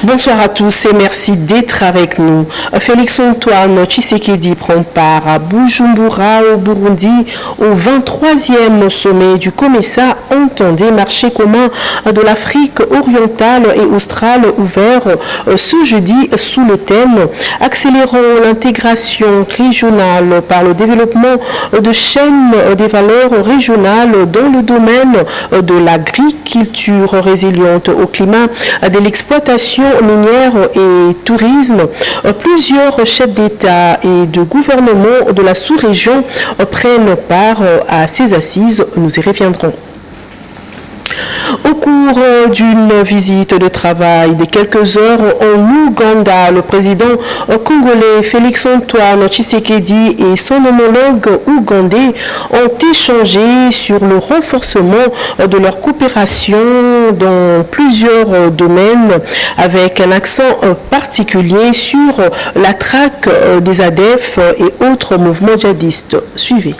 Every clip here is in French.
Bonsoir à tous et merci d'être avec nous. Félix Antoine Tshisekedi prend part à Bujumbura au Burundi au 23e sommet du COMESA, entendez marché commun de l'Afrique orientale et australe, ouvert ce jeudi sous le thème « Accélérons l'intégration régionale par le développement de chaînes des valeurs régionales dans le domaine de l'agriculture résiliente au climat, de l'exploitation minière et tourisme ». Plusieurs chefs d'État et de gouvernement de la sous-région prennent part à ces assises. Nous y reviendrons. Au cours d'une visite de travail de quelques heures en Ouganda, le président congolais Félix Antoine Tshisekedi et son homologue ougandais ont échangé sur le renforcement de leur coopération dans plusieurs domaines, avec un accent particulier sur la traque des ADF et autres mouvements djihadistes. Suivez.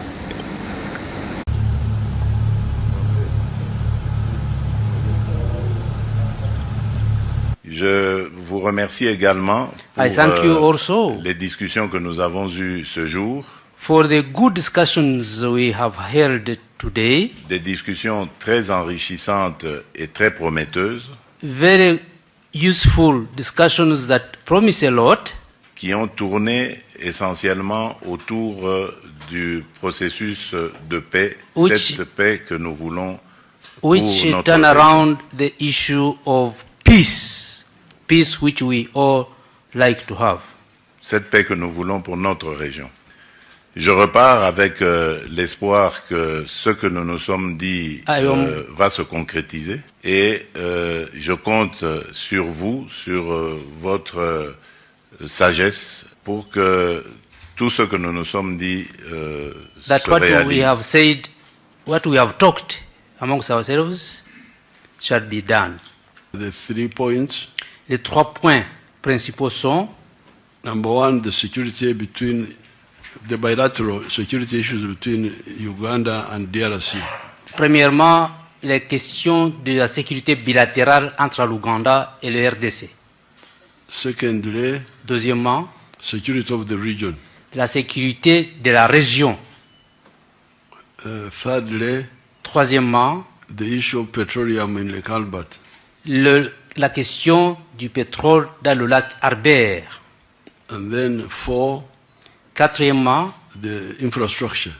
Je vous remercie également pour les discussions que nous avons eues ce jour. For the good discussions we have held today. Des discussions très enrichissantes et très prometteuses. Very useful discussions that promise a lot. Qui ont tourné essentiellement autour du processus de paix, cette paix que nous voulons pour notre turn région. Around the issue of peace. Peace which we all like to have. Cette paix que nous voulons pour notre région. Je repars avec l'espoir que ce que nous nous sommes dit va se concrétiser et je compte sur vous, sur votre sagesse pour que tout ce que nous nous sommes dit se réalise. What we have talked amongst ourselves shall be done. The 3 points. Les 3 points principaux sont: number one, the bilateral security issues between Uganda and DRC. Premièrement, les questions de la sécurité bilatérale entre l'Ouganda et le RDC. Secondly, deuxièmement, security of the region. La sécurité de la région. Thirdly, troisièmement, the issue of petroleum in Lake Albert. La question du pétrole dans le lac Albert. And then quatrièmement, the infrastructure.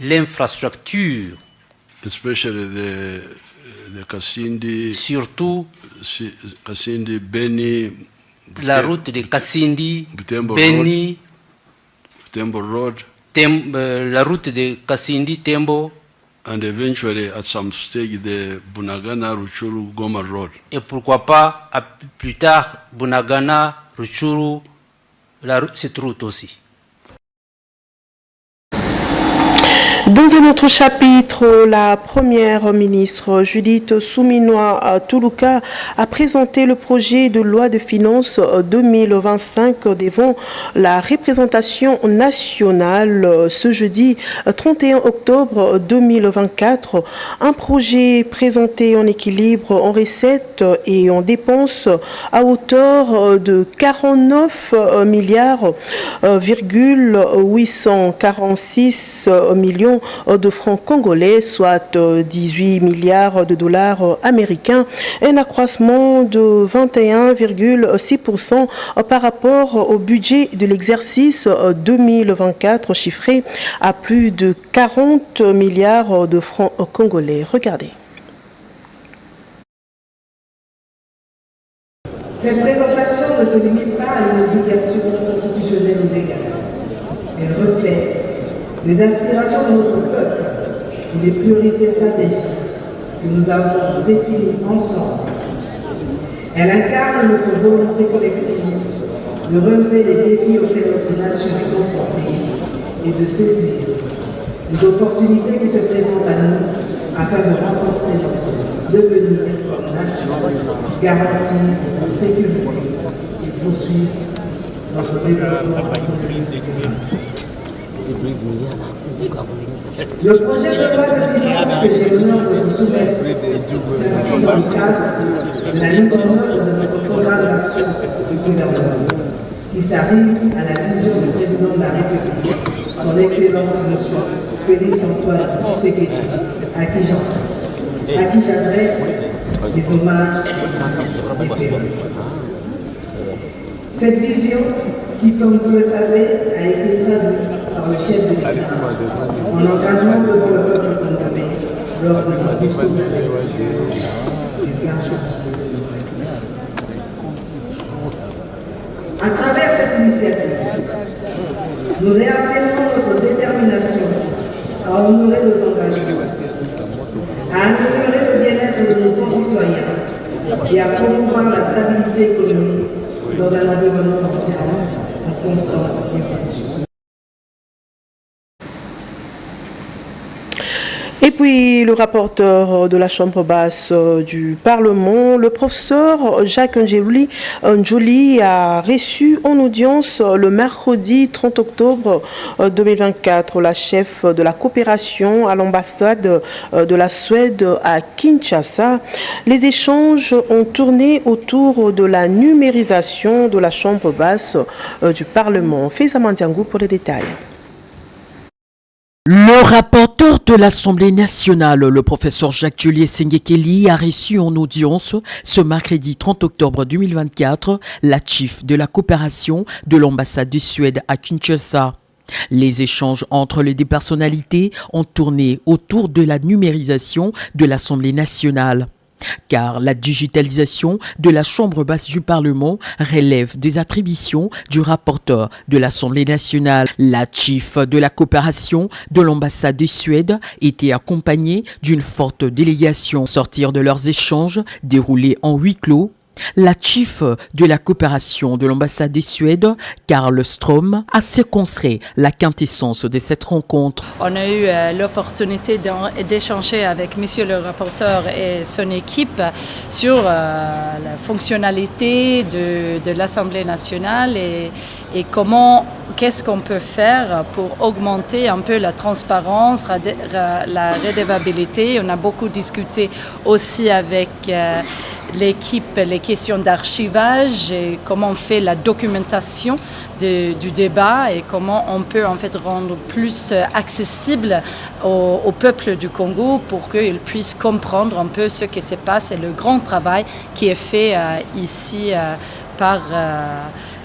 L'infrastructure. Especially the Kasindi. Surtout Kasindi, Beni. La route de Kasindi, Beni. Tembo Road. La route de Kasindi, Tembo. And eventually, at some stage, the Bunagana, Ruchuru, Goma Road. Et pourquoi pas, plus tard, Bunagana, Ruchuru, cette route aussi. Dans un autre chapitre, la première ministre Judith Suminwa Tuluka a présenté le projet de loi de finances 2025 devant la représentation nationale ce jeudi 31 octobre 2024. Un projet présenté en équilibre en recettes et en dépenses à hauteur de 49 milliards 846 millions de francs congolais, soit 18 milliards de dollars américains, un accroissement de 21,6% par rapport au budget de l'exercice 2024 chiffré à plus de 40 milliards de francs congolais. Regardez. Cette présentation ne se limite pas à une obligation constitutionnelle ou légale. Elle reflète les aspirations de notre peuple et les priorités stratégiques que nous avons définies ensemble. Elle incarne notre volonté collective de relever les défis auxquels notre nation est confrontée et de saisir les opportunités qui se présentent à nous afin de renforcer notre devenir comme nation, garantir notre sécurité et poursuivre notre développement. Le projet de loi de finances que j'ai l'honneur de vous soumettre s'inscrit dans le cadre de la mise en œuvre de notre programme d'action du gouvernement qui s'arrive à la vision du président de la République, son Excellence M. Félix-Antoine Tshisekedi, à qui j'adresse des hommages déférés. Cette vision, qui, comme vous le savez, a été traduite par le chef de l'État en engagement devant le peuple congolais lors de son discours du 20 janvier. À travers cette initiative, nous réaffirmons notre détermination à honorer nos engagements, à améliorer le bien-être de nos concitoyens et à promouvoir la stabilité économique dans un environnement mondial en constante évolution. Et puis le rapporteur de la Chambre basse du Parlement, le professeur Jacques Njoli a reçu en audience le mercredi 30 octobre 2024 la chef de la coopération à l'ambassade de la Suède à Kinshasa. Les échanges ont tourné autour de la numérisation de la Chambre basse du Parlement. Faiza Mandiangou pour les détails. Le rapporteur de l'Assemblée nationale, le professeur Jacques Njoli, a reçu en audience ce mercredi 30 octobre 2024 la chef de la coopération de l'ambassade de Suède à Kinshasa. Les échanges entre les deux personnalités ont tourné autour de la numérisation de l'Assemblée nationale. Car la digitalisation de la Chambre basse du Parlement relève des attributions du rapporteur de l'Assemblée nationale. La chef de la coopération de l'ambassade de Suède était accompagnée d'une forte délégation. Sortir de leurs échanges déroulés en huis clos, la chef de la coopération de l'ambassade de Suède, Karl Strom, a circonscrit la quintessence de cette rencontre. On a eu l'opportunité d'échanger avec monsieur le rapporteur et son équipe sur la fonctionnalité de l'Assemblée nationale et qu'est-ce qu'on peut faire pour augmenter un peu la transparence, la redevabilité. On a beaucoup discuté aussi avec l'équipe, les questions d'archivage et comment on fait la documentation du débat et comment on peut en fait rendre plus accessible au peuple du Congo pour qu'il puisse comprendre un peu ce qui se passe et le grand travail qui est fait ici par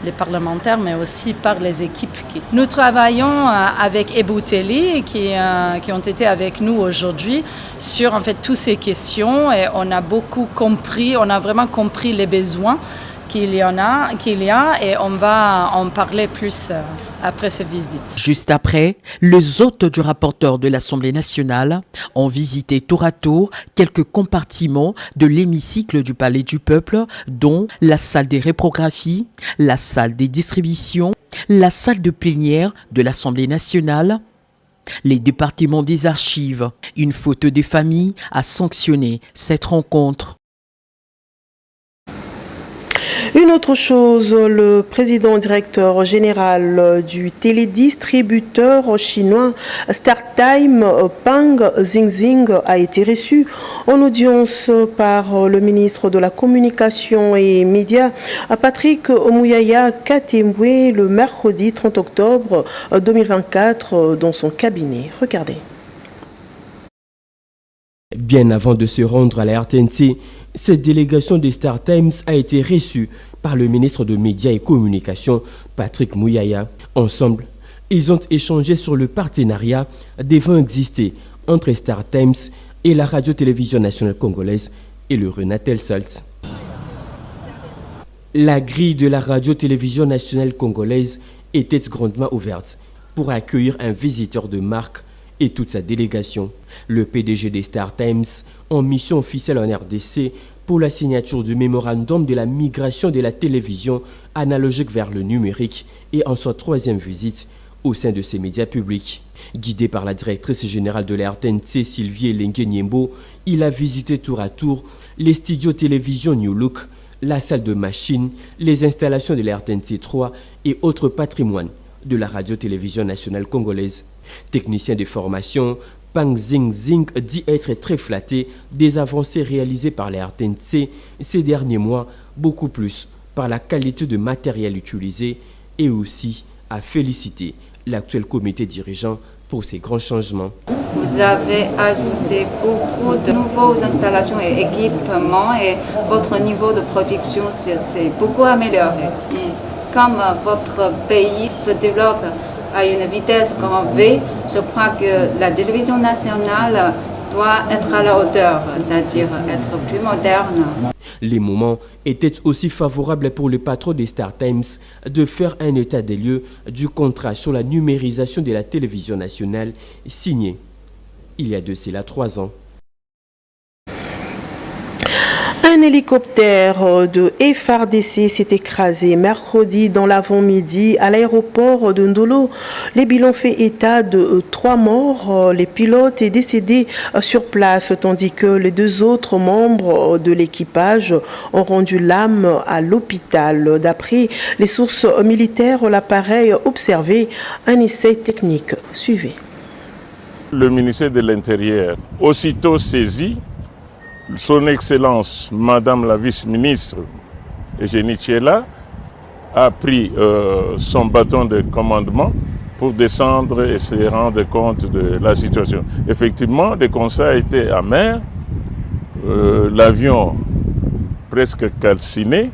les parlementaires, mais aussi par les équipes. Nous travaillons avec Ebouteli qui ont été avec nous aujourd'hui sur en fait toutes ces questions et on a beaucoup compris, on a vraiment compris les besoins qu'il y a et on va en parler plus après cette visite. Juste après, les hôtes du rapporteur de l'Assemblée nationale ont visité tour à tour quelques compartiments de l'hémicycle du Palais du Peuple, dont la salle des réprographies, la salle des distributions, la salle de plénière de l'Assemblée nationale, les départements des archives. Une photo des familles a sanctionné cette rencontre. Une autre chose, le président directeur général du télédistributeur chinois StarTime, Pang Xingxing, a été reçu en audience par le ministre de la Communication et Médias, Patrick Mouyaya Katembwe, le mercredi 30 octobre 2024 dans son cabinet. Regardez. Bien avant de se rendre à la RTNC, cette délégation de StarTimes a été reçue par le ministre de Médias et Communication, Patrick Mouyaya. Ensemble, ils ont échangé sur le partenariat devant exister entre StarTimes et la radio-télévision nationale congolaise et le Renatel Salt. La grille de la radio-télévision nationale congolaise était grandement ouverte pour accueillir un visiteur de marque et toute sa délégation. Le PDG des StarTimes en mission officielle en RDC pour la signature du mémorandum de la migration de la télévision analogique vers le numérique et en sa troisième visite au sein de ces médias publics. Guidé par la directrice générale de la RTNC, Sylvie Lengue-Niembo, il a visité tour à tour les studios télévision New Look, la salle de machines, les installations de la RTNC 3 et autres patrimoines de la radio-télévision nationale congolaise. Technicien de formation, Pang Xingxing dit être très flatté des avancées réalisées par la RTNC ces derniers mois beaucoup plus par la qualité de matériel utilisé et aussi a félicité l'actuel comité dirigeant pour ces grands changements. Vous avez ajouté beaucoup de nouvelles installations et équipements et votre niveau de production s'est beaucoup amélioré. Comme votre pays se développe à une vitesse grand V, je crois que la télévision nationale doit être à la hauteur, c'est-à-dire être plus moderne. Les moments étaient aussi favorables pour le patron des Star Times de faire un état des lieux du contrat sur la numérisation de la télévision nationale signé il y a de cela 3 ans. Un hélicoptère de FARDC s'est écrasé mercredi dans l'avant-midi à l'aéroport de Ndolo. Les bilans fait état de 3 morts. Les pilotes est décédé sur place, tandis que les 2 autres membres de l'équipage ont rendu l'âme à l'hôpital. D'après les sources militaires, l'appareil observait un essai technique. Suivez. Le ministère de l'Intérieur, aussitôt saisi, Son Excellence, Madame la vice-ministre Eugénie Tchiela, a pris son bâton de commandement pour descendre et se rendre compte de la situation. Effectivement, le constat était amer. L'avion presque calciné,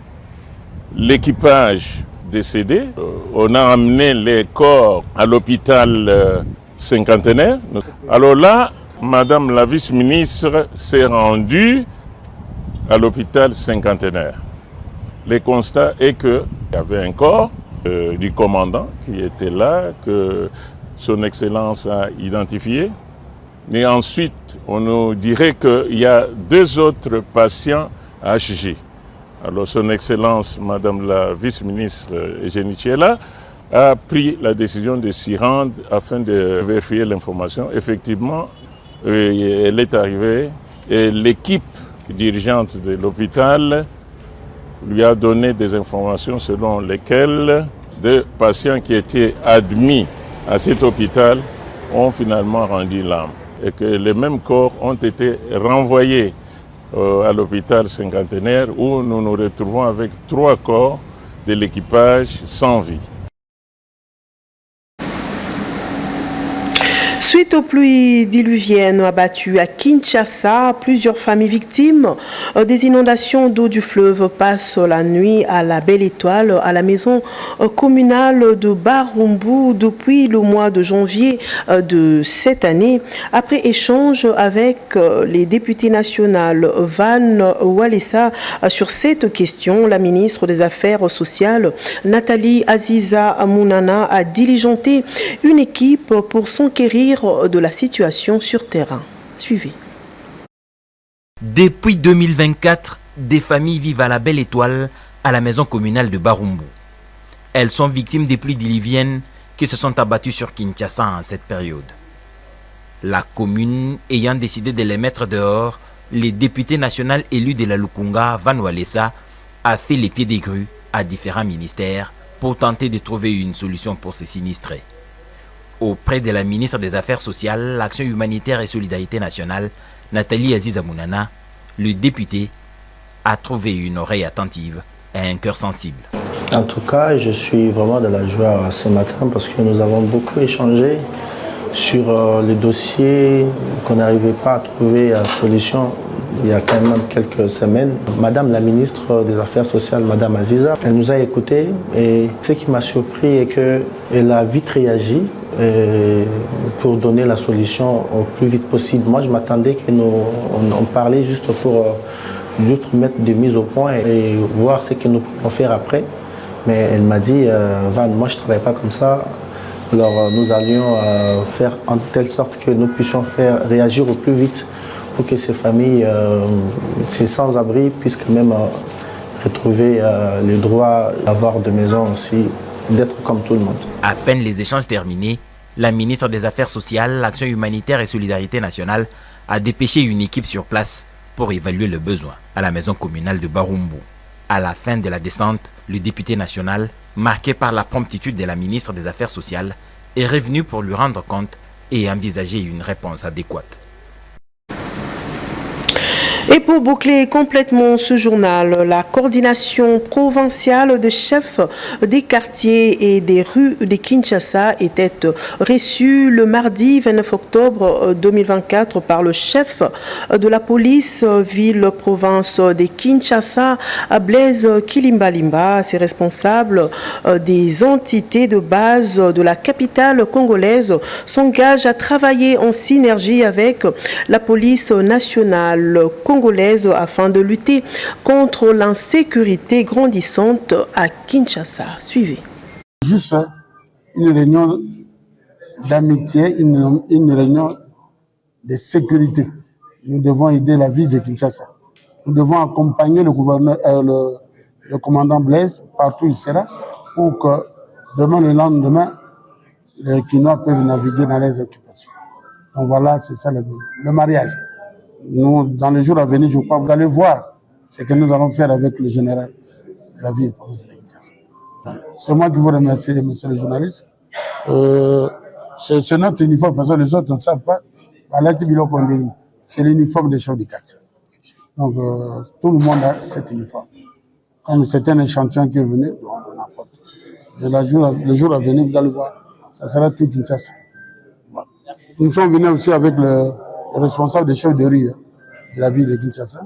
l'équipage décédé. On a amené les corps à l'hôpital cinquantenaire. Alors là, Madame la vice-ministre s'est rendue à l'hôpital cinquantenaire. Le constat est qu'il y avait un corps du commandant qui était là, que Son Excellence a identifié. Et ensuite, on nous dirait qu'il y a 2 autres patients HG. Alors Son Excellence, Madame la vice-ministre Eugénie Tchiela, a pris la décision de s'y rendre afin de vérifier l'information. Effectivement, elle est arrivée et l'équipe dirigeante de l'hôpital lui a donné des informations selon lesquelles 2 patients qui étaient admis à cet hôpital ont finalement rendu l'âme et que les mêmes corps ont été renvoyés à l'hôpital cinquantenaire où nous nous retrouvons avec 3 corps de l'équipage sans vie. Suite aux pluies diluviennes abattues à Kinshasa, plusieurs familles victimes des inondations d'eau du fleuve passent la nuit à la Belle Étoile, à la maison communale de Barumbu depuis le mois de janvier de cette année. Après échange avec les députés nationaux Van Walesa sur cette question, la ministre des Affaires sociales, Nathalie Aziza Mounana, a diligenté une équipe pour s'enquérir de la situation sur terrain. Suivez. Depuis 2024, des familles vivent à la Belle Étoile, à la maison communale de Barumbu. Elles sont victimes des pluies diluviennes qui se sont abattues sur Kinshasa en cette période. La commune ayant décidé de les mettre dehors, les députés nationaux élus de la Lukunga, Van Walesa, a fait les pieds des grues à différents ministères pour tenter de trouver une solution pour ces sinistrés. Auprès de la ministre des Affaires sociales, l'Action humanitaire et solidarité nationale, Nathalie Aziza Mounana, le député a trouvé une oreille attentive et un cœur sensible. En tout cas, je suis vraiment de la joie ce matin parce que nous avons beaucoup échangé sur les dossiers qu'on n'arrivait pas à trouver solution il y a quand même quelques semaines. Madame la ministre des Affaires sociales, Madame Aziza, elle nous a écoutés et ce qui m'a surpris est qu'elle a vite réagi pour donner la solution au plus vite possible. Moi, je m'attendais qu'on parlait juste pour mettre des mises au point et voir ce que nous pouvons faire après. Mais elle m'a dit, Van, moi je ne travaille pas comme ça. Alors nous allions faire en telle sorte que nous puissions faire réagir au plus vite pour que ces familles, ces sans-abri, puissent quand même retrouver le droit d'avoir de maison aussi, d'être comme tout le monde. À peine les échanges terminés, la ministre des Affaires sociales, l'Action humanitaire et solidarité nationale a dépêché une équipe sur place pour évaluer le besoin à la maison communale de Barumbu. À la fin de la descente, le député national, marqué par la promptitude de la ministre des Affaires sociales, est revenu pour lui rendre compte et envisager une réponse adéquate. Et pour boucler complètement ce journal, la coordination provinciale des chefs des quartiers et des rues de Kinshasa était reçue le mardi 29 octobre 2024 par le chef de la police ville-province de Kinshasa, Blaise Kilimbalimba. Ses responsables des entités de base de la capitale congolaise s'engagent à travailler en synergie avec la police nationale congolaise afin de lutter contre l'insécurité grandissante à Kinshasa. Suivez. Juste une réunion d'amitié, une réunion de sécurité. Nous devons aider la ville de Kinshasa. Nous devons accompagner le gouverneur, le commandant Blaise partout où il sera pour que demain, le lendemain, les Kinois peuvent naviguer dans les occupations. Donc voilà, c'est ça le mariage. Nous, dans les jours à venir, je crois, vous allez voir ce que nous allons faire avec le général de la ville. C'est moi qui vous remercie, monsieur le journaliste. C'est notre uniforme, parce que les autres ne savent pas. C'est l'uniforme des chefs de quartier. Donc, tout le monde a cet uniforme. Comme c'est un échantillon qui est venu, on apporte. Et le jour à venir, vous allez voir, ça sera tout Kinshasa. Nous sommes venus aussi avec le responsable des chefs de rue de la ville de Kinshasa.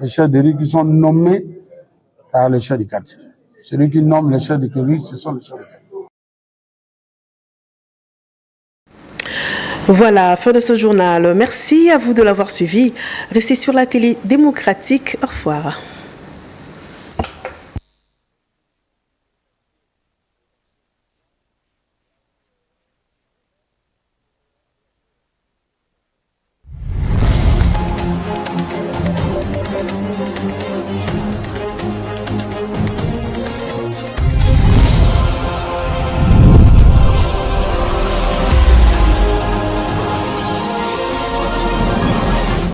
Les chefs de rue qui sont nommés par les chefs de quartier. Celui qui nomme les chefs de rue, ce sont les chefs de quartier. Voilà, fin de ce journal. Merci à vous de l'avoir suivi. Restez sur la télé démocratique. Au revoir.